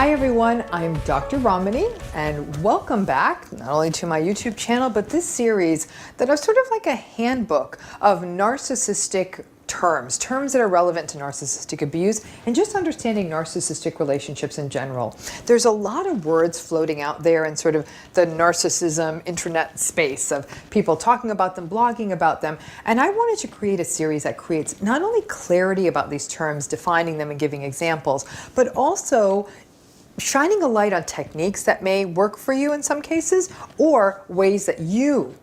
Hi everyone, I'm Dr. Ramani and welcome back not only to my YouTube channel, but this series that are sort of like a handbook of narcissistic terms that are relevant to narcissistic abuse and just understanding narcissistic relationships in general. There's a lot of words floating out there in sort of the narcissism internet space of people talking about them, blogging about them, and I wanted to create a series that creates not only clarity about these terms, defining them and giving examples, but also shining a light on techniques that may work for you in some cases, or ways that you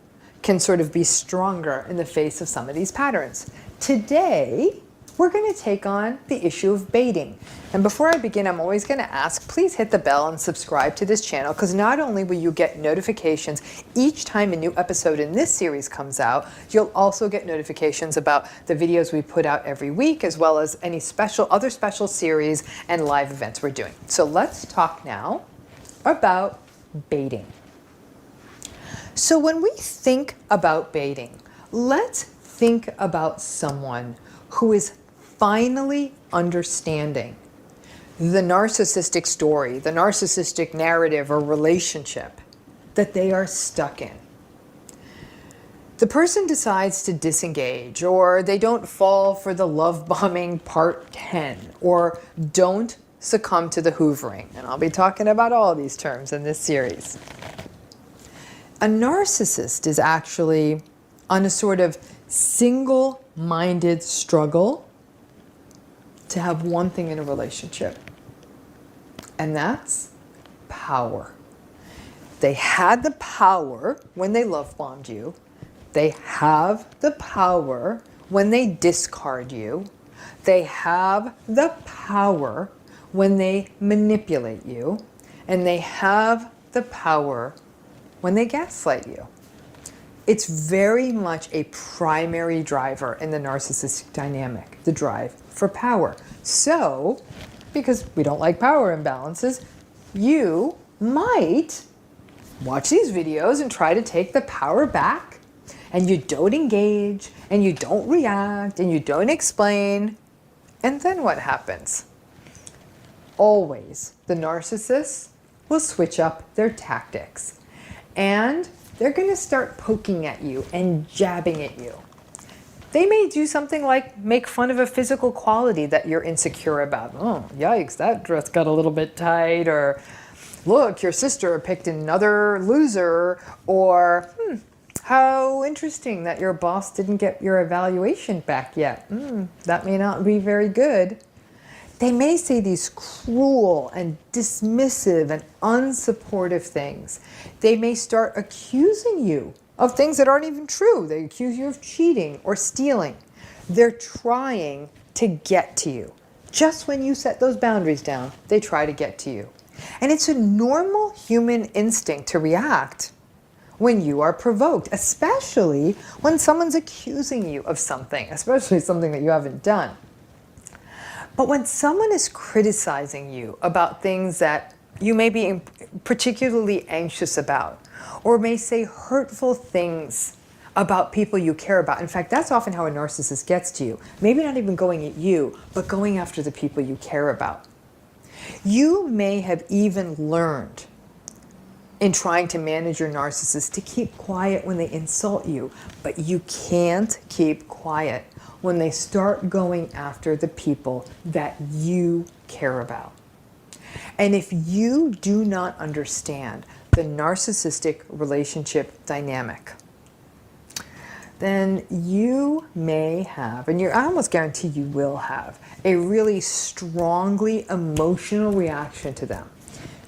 can sort of be stronger in the face of some of these patterns. Today, we're going to take on the issue of baiting. And before I begin, I'm always going to ask, please hit the bell and subscribe to this channel, because not only will you get notifications each time a new episode in this series comes out, you'll also get notifications about the videos we put out every week, as well as any other special series and live events we're doing. So let's talk now about baiting. So when we think about baiting, let's think about someone who is finally understanding the narcissistic story, the narcissistic narrative or relationship that they are stuck in. The person decides to disengage, or they don't fall for the love bombing part 10, or don't succumb to the hoovering. And I'll be talking about all these terms in this series. A narcissist is actually on a sort of single-minded struggle to have one thing in a relationship, and that's power. They had the power when they love bombed you. They have the power when they discard you. They have the power when they manipulate you, and they have the power when they gaslight you. It's very much a primary driver in the narcissistic dynamic, the drive for power. So, because we don't like power imbalances, you might watch these videos and try to take the power back, and you don't engage, and you don't react, and you don't explain. And then what happens? Always, the narcissists will switch up their tactics, and they're going to start poking at you and jabbing at you. They may do something like make fun of a physical quality that you're insecure about. Oh, yikes, that dress got a little bit tight. Or, look, your sister picked another loser. Or, how interesting that your boss didn't get your evaluation back yet. That may not be very good. They may say these cruel and dismissive and unsupportive things. They may start accusing you of things that aren't even true. They accuse you of cheating or stealing. They're trying to get to you. Just when you set those boundaries down, they try to get to you. And it's a normal human instinct to react when you are provoked, especially when someone's accusing you of something, especially something that you haven't done. But when someone is criticizing you about things that you may be particularly anxious about, or may say hurtful things about people you care about. In fact, that's often how a narcissist gets to you. Maybe not even going at you, but going after the people you care about. You may have even learned in trying to manage your narcissist to keep quiet when they insult you, but you can't keep quiet when they start going after the people that you care about. And if you do not understand the narcissistic relationship dynamic, then you may have, and I almost guarantee you will have, a really strongly emotional reaction to them.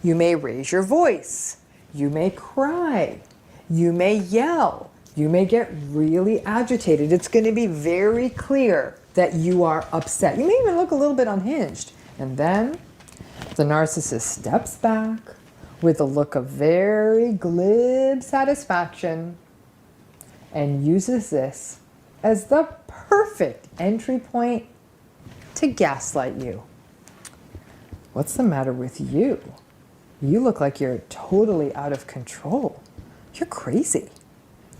You may raise your voice. You may cry. You may yell. You may get really agitated. It's going to be very clear that you are upset. You may even look a little bit unhinged. And then the narcissist steps back with a look of very glib satisfaction and uses this as the perfect entry point to gaslight you. What's the matter with you? You look like you're totally out of control. You're crazy.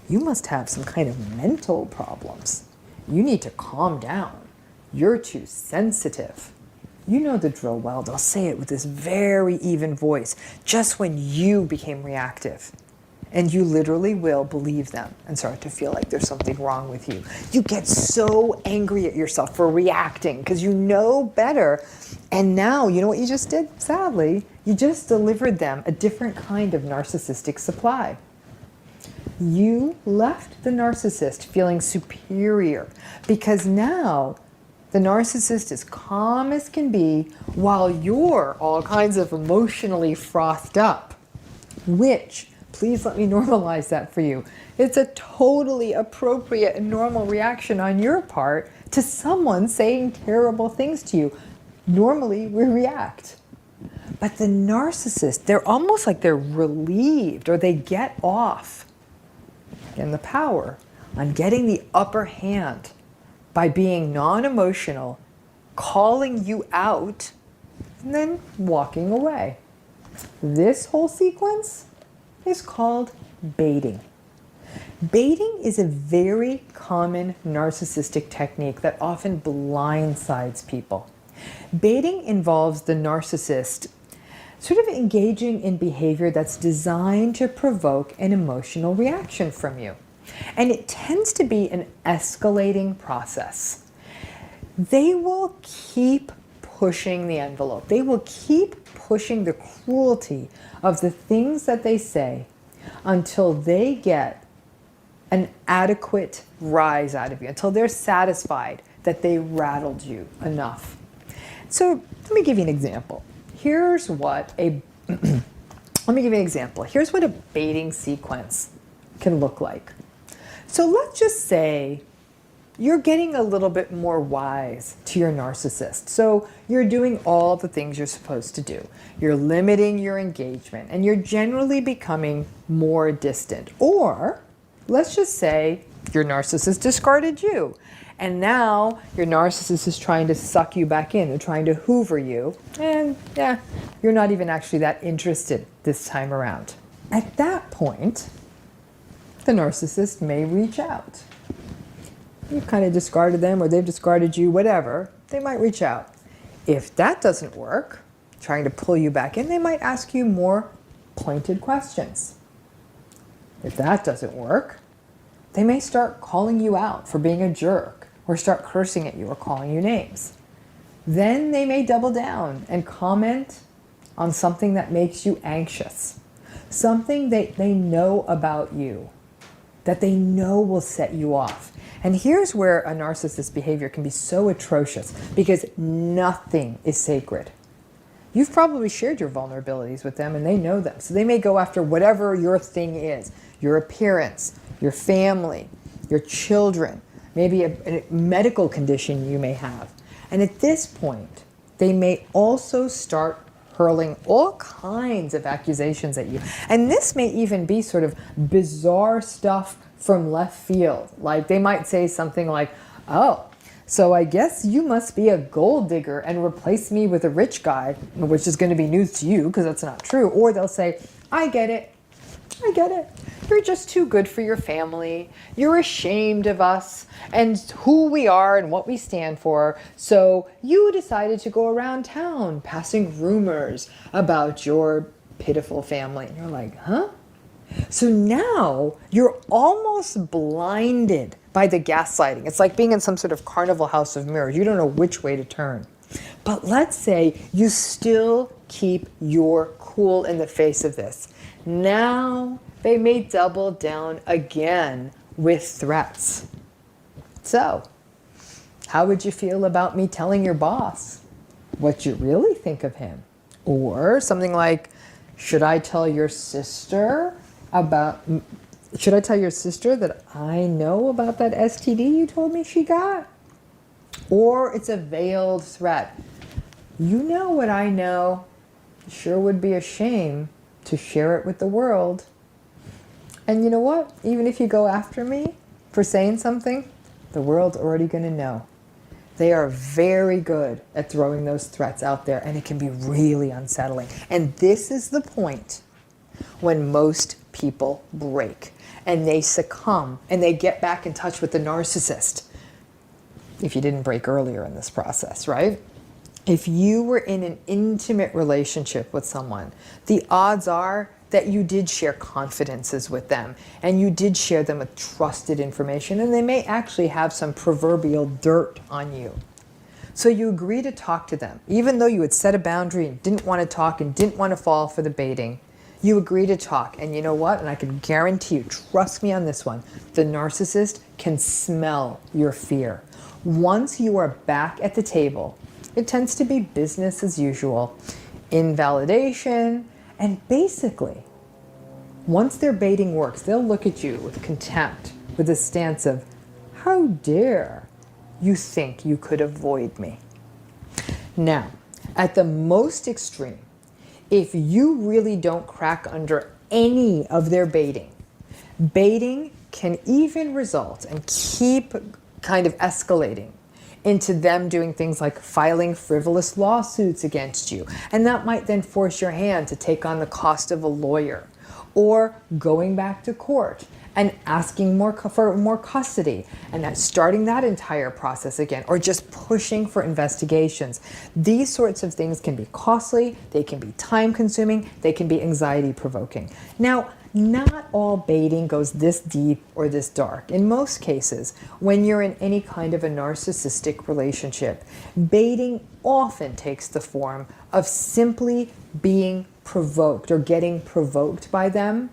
You must have some kind of mental problems. You need to calm down. You're too sensitive. You know the drill well. They'll say it with this very even voice, just when you became reactive. And you literally will believe them and start to feel like there's something wrong with you. You get so angry at yourself for reacting because you know better. And now, you know what you just did? Sadly, you just delivered them a different kind of narcissistic supply. You left the narcissist feeling superior because now the narcissist is calm as can be while you're all kinds of emotionally frothed up, which, please let me normalize that for you. It's a totally appropriate and normal reaction on your part to someone saying terrible things to you. Normally, we react. But the narcissist, they're almost like they're relieved, or they get off, again, the power on getting the upper hand by being non-emotional, calling you out, and then walking away. This whole sequence is called baiting. Baiting is a very common narcissistic technique that often blindsides people. Baiting involves the narcissist sort of engaging in behavior that's designed to provoke an emotional reaction from you. And it tends to be an escalating process. They will keep pushing the envelope. They will keep pushing the cruelty of the things that they say until they get an adequate rise out of you, until they're satisfied that they rattled you enough. So let me give you an example. Here's what a Here's what a baiting sequence can look like. So let's just say you're getting a little bit more wise to your narcissist. So you're doing all the things you're supposed to do. You're limiting your engagement and you're generally becoming more distant. Or let's just say your narcissist discarded you. And now your narcissist is trying to suck you back in. They're trying to hoover you. And yeah, you're not even actually that interested this time around. At that point, the narcissist may reach out. You've kind of discarded them or they've discarded you, whatever. They might reach out. If that doesn't work, trying to pull you back in, they might ask you more pointed questions. If that doesn't work, they may start calling you out for being a jerk or start cursing at you or calling you names. Then they may double down and comment on something that makes you anxious, something that they know about you, that they know will set you off. And here's where a narcissist's behavior can be so atrocious because nothing is sacred. You've probably shared your vulnerabilities with them and they know them. So they may go after whatever your thing is, your appearance, your family, your children, maybe a medical condition you may have. And at this point, they may also start hurling all kinds of accusations at you. And this may even be sort of bizarre stuff from left field. Like they might say something like, oh, so I guess you must be a gold digger and replace me with a rich guy, which is going to be news to you because that's not true. Or they'll say, I get it. I get it. You're just too good for your family. You're ashamed of us and who we are and what we stand for. So you decided to go around town passing rumors about your pitiful family. And you're like, huh? So now you're almost blinded by the gaslighting. It's like being in some sort of carnival house of mirrors. You don't know which way to turn. But let's say you still keep your cool in the face of this. Now they may double down again with threats. So, how would you feel about me telling your boss what you really think of him? Or something like, should I tell your sister that I know about that STD you told me she got? Or it's a veiled threat. You know what I know. It sure would be a shame to share it with the world. And you know what? Even if you go after me for saying something, the world's already going to know. They are very good at throwing those threats out there, and it can be really unsettling. And this is the point when most people break and they succumb and they get back in touch with the narcissist. If you didn't break earlier in this process, right? If you were in an intimate relationship with someone, the odds are that you did share confidences with them and you did share them with trusted information, and they may actually have some proverbial dirt on you. So you agree to talk to them, even though you had set a boundary and didn't want to talk and didn't want to fall for the baiting. You agree to talk, and you know what? And I can guarantee you, trust me on this one, the narcissist can smell your fear. Once you are back at the table, it tends to be business as usual, invalidation, and basically, once their baiting works, they'll look at you with contempt, with a stance of, how dare you think you could avoid me? Now, at the most extreme, if you really don't crack under any of their baiting, baiting can even result and keep kind of escalating into them doing things like filing frivolous lawsuits against you. And that might then force your hand to take on the cost of a lawyer, or going back to court and asking for more custody and that starting that entire process again, or just pushing for investigations. These sorts of things can be costly, they can be time consuming, they can be anxiety provoking. Now, not all baiting goes this deep or this dark. In most cases, when you're in any kind of a narcissistic relationship, baiting often takes the form of simply being provoked or getting provoked by them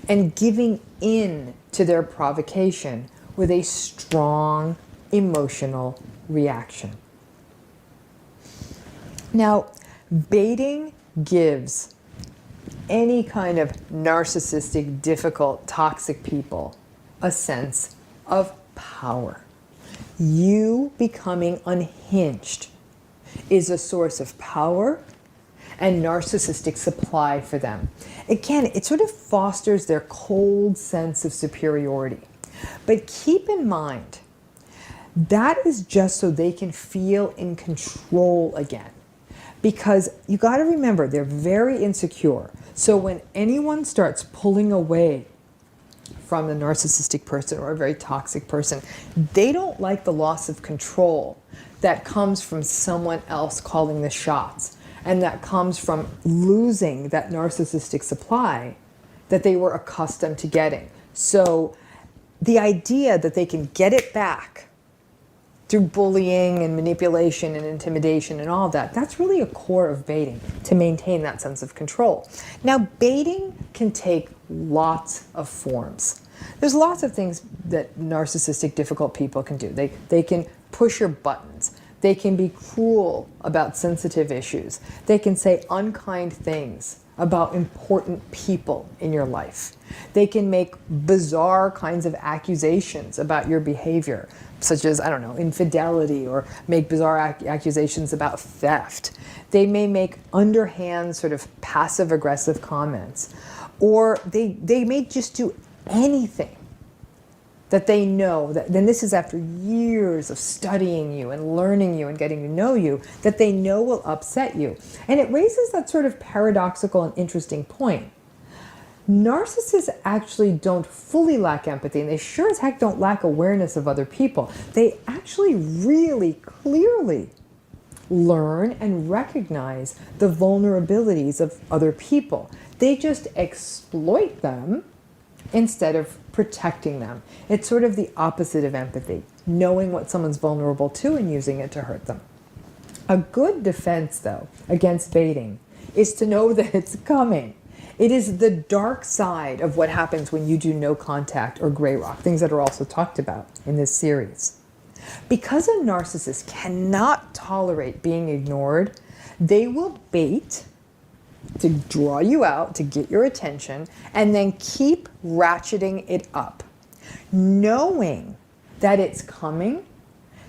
and giving in to their provocation with a strong emotional reaction. Now, baiting gives any kind of narcissistic, difficult, toxic people a sense of power. You becoming unhinged is a source of power and narcissistic supply for them. Again, it sort of fosters their cold sense of superiority. But keep in mind, that is just so they can feel in control again. Because you got to remember, they're very insecure. So when anyone starts pulling away from the narcissistic person or a very toxic person, they don't like the loss of control that comes from someone else calling the shots, and that comes from losing that narcissistic supply that they were accustomed to getting. So the idea that they can get it back through bullying and manipulation and intimidation and all that, that's really a core of baiting, to maintain that sense of control. Now, baiting can take lots of forms. There's lots of things that narcissistic, difficult people can do. They can push your buttons. They can be cruel about sensitive issues. They can say unkind things about important people in your life. They can make bizarre kinds of accusations about your behavior, such as, I don't know, infidelity, or make bizarre accusations about theft. They may make underhand, sort of passive-aggressive comments, or they may just do anything that they know, that then this is after years of studying you and learning you and getting to know you, that they know will upset you. And it raises that sort of paradoxical and interesting point. Narcissists actually don't fully lack empathy, and they sure as heck don't lack awareness of other people. They actually really clearly learn and recognize the vulnerabilities of other people. They just exploit them instead of protecting them. It's sort of the opposite of empathy, knowing what someone's vulnerable to and using it to hurt them. A good defense, though, against baiting is to know that it's coming. It is the dark side of what happens when you do no contact or gray rock, things that are also talked about in this series. Because a narcissist cannot tolerate being ignored, they will bait to draw you out, to get your attention, and then keep ratcheting it up. Knowing that it's coming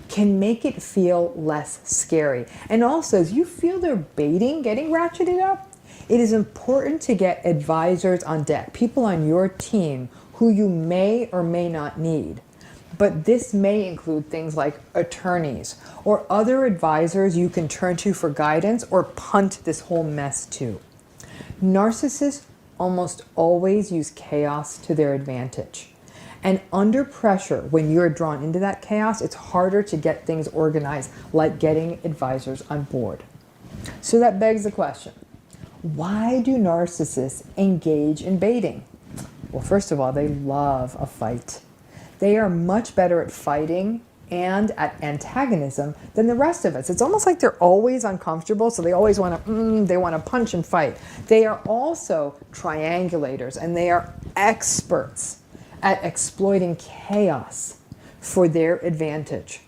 can make it feel less scary. And also, as you feel their baiting getting ratcheted up, it is important to get advisors on deck, people on your team who you may or may not need. But this may include things like attorneys or other advisors you can turn to for guidance, or punt this whole mess to. Narcissists almost always use chaos to their advantage. And under pressure, when you're drawn into that chaos, it's harder to get things organized, like getting advisors on board. So that begs the question, why do narcissists engage in baiting? Well, first of all, they love a fight. They are much better at fighting and at antagonism than the rest of us. It's almost like they're always uncomfortable, so they always want to punch and fight. They are also triangulators, and they are experts at exploiting chaos for their advantage.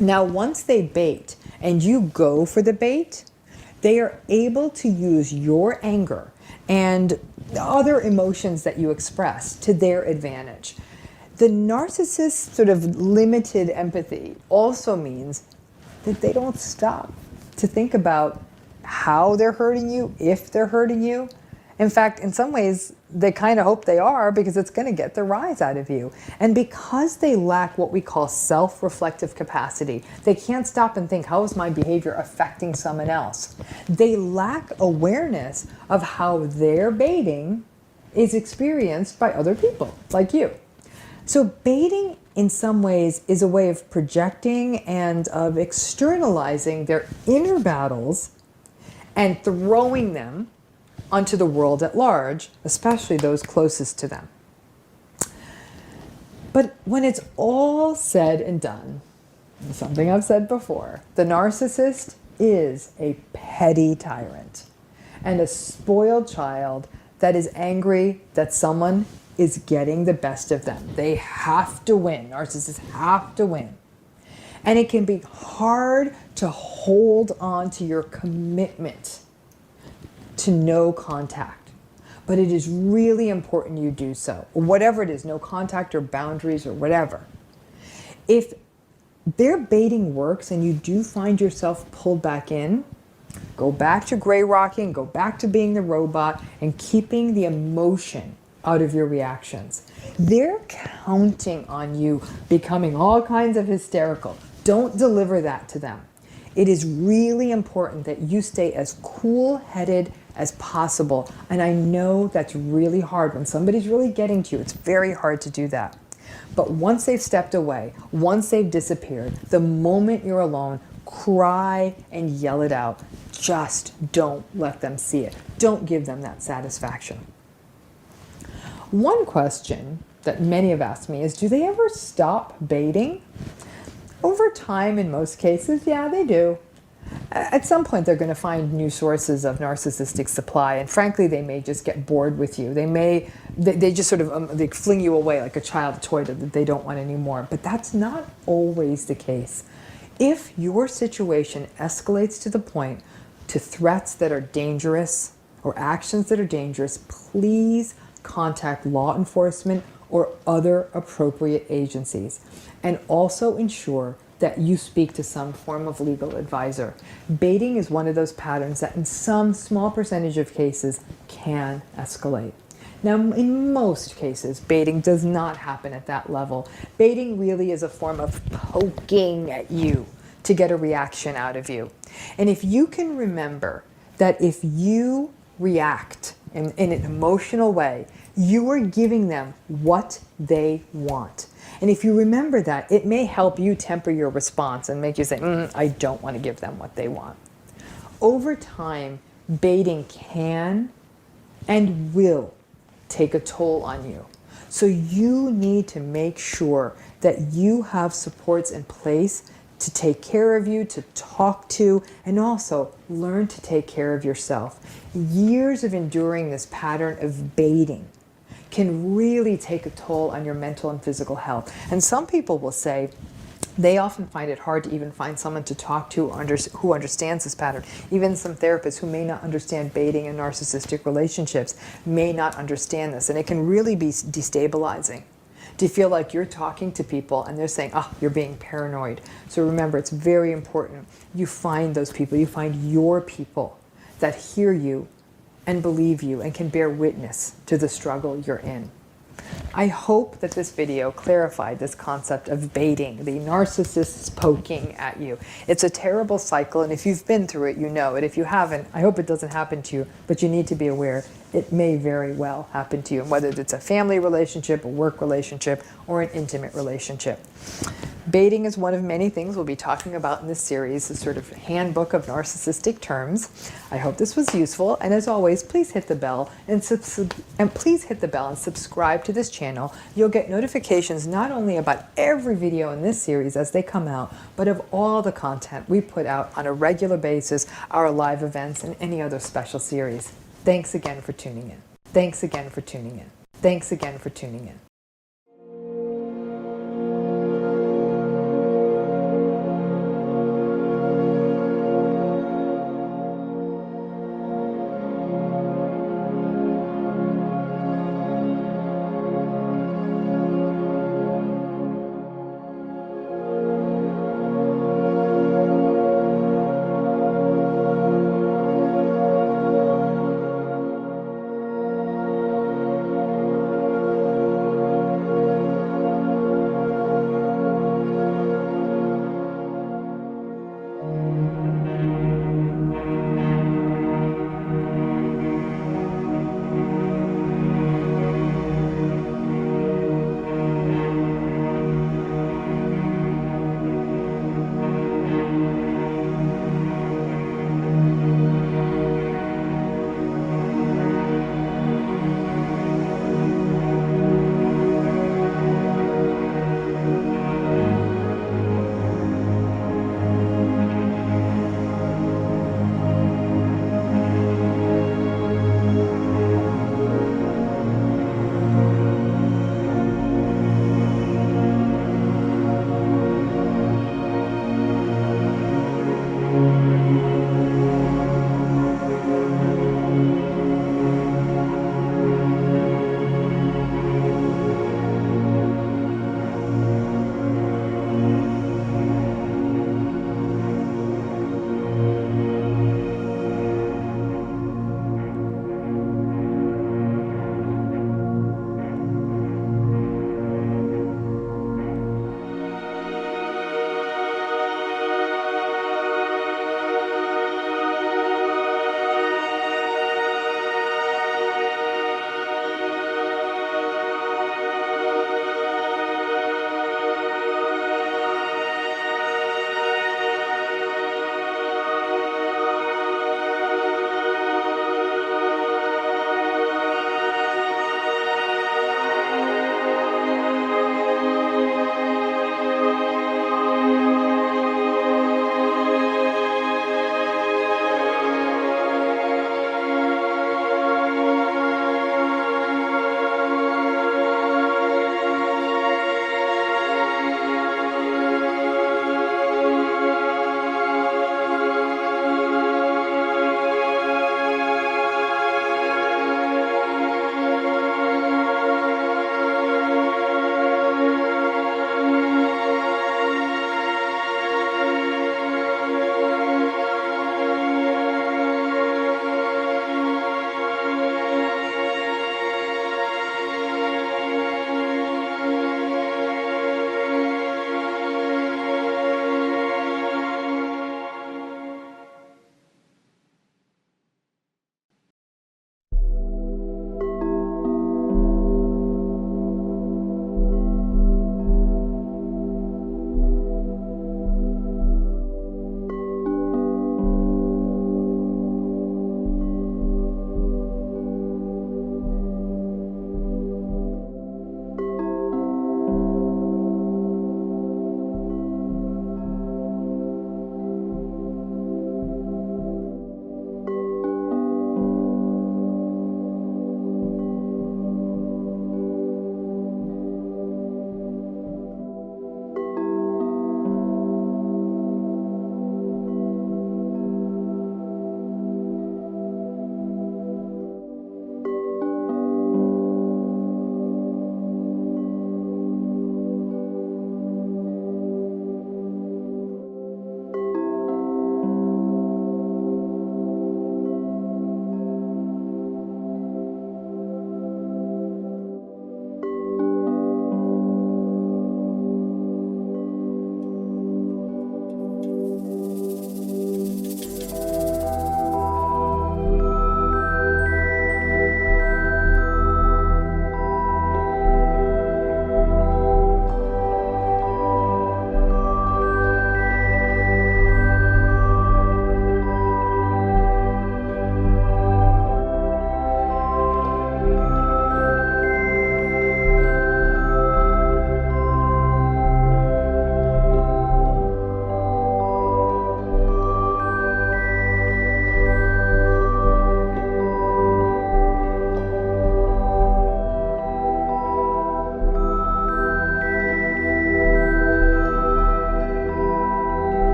Now, once they bait and you go for the bait, they are able to use your anger and other emotions that you express to their advantage. The narcissist's sort of limited empathy also means that they don't stop to think about how they're hurting you, if they're hurting you. In fact, in some ways, they kind of hope they are, because it's going to get the rise out of you. And because they lack what we call self-reflective capacity, they can't stop and think, how is my behavior affecting someone else? They lack awareness of how their baiting is experienced by other people, like you. So baiting, in some ways, is a way of projecting and of externalizing their inner battles and throwing them onto the world at large, especially those closest to them. But when it's all said and done, something I've said before, the narcissist is a petty tyrant and a spoiled child that is angry that someone is getting the best of them. They have to win. Narcissists have to win. And it can be hard to hold on to your commitment to no contact. But it is really important you do so. Whatever it is, no contact or boundaries or whatever. If their baiting works and you do find yourself pulled back in, go back to gray rocking, go back to being the robot and keeping the emotion out of your reactions. They're counting on you becoming all kinds of hysterical. Don't deliver that to them. It is really important that you stay as cool-headed as possible. And I know that's really hard. When somebody's really getting to you, it's very hard to do that. But once they've stepped away, once they've disappeared, the moment you're alone, cry and yell it out. Just don't let them see it. Don't give them that satisfaction. One question that many have asked me is, do they ever stop baiting? Over time, in most cases, yeah, they do. At some point, they're going to find new sources of narcissistic supply, and frankly, they may just get bored with you. They just sort of they fling you away like a child toy that they don't want anymore. But that's not always the case. If your situation escalates to the point to threats that are dangerous or actions that are dangerous, please contact law enforcement or other appropriate agencies, and also ensure that you speak to some form of legal advisor. Baiting is one of those patterns that in some small percentage of cases can escalate. Now, in most cases, baiting does not happen at that level. Baiting really is a form of poking at you to get a reaction out of you. And if you can remember that if you react in an emotional way, you are giving them what they want. And if you remember that, it may help you temper your response and make you say, I don't want to give them what they want. Over time, baiting can and will take a toll on you. So you need to make sure that you have supports in place to take care of you, to talk to, and also learn to take care of yourself. Years of enduring this pattern of baiting can really take a toll on your mental and physical health. And some people will say they often find it hard to even find someone to talk to who understands this pattern. Even some therapists who may not understand baiting and narcissistic relationships may not understand this. And it can really be destabilizing to feel like you're talking to people and they're saying, you're being paranoid. So remember, it's very important you find those people, you find your people that hear you and believe you and can bear witness to the struggle you're in. I hope that this video clarified this concept of baiting, the narcissists poking at you. It's a terrible cycle, and if you've been through it, you know it. If you haven't, I hope it doesn't happen to you, but you need to be aware it may very well happen to you, whether it's a family relationship, a work relationship, or an intimate relationship. Baiting is one of many things we'll be talking about in this series, a sort of handbook of narcissistic terms. I hope this was useful, and as always, please hit the bell and subscribe to this channel. You'll get notifications not only about every video in this series as they come out, but of all the content we put out on a regular basis, our live events, and any other special series. Thanks again for tuning in. Thanks again for tuning in. Thanks again for tuning in.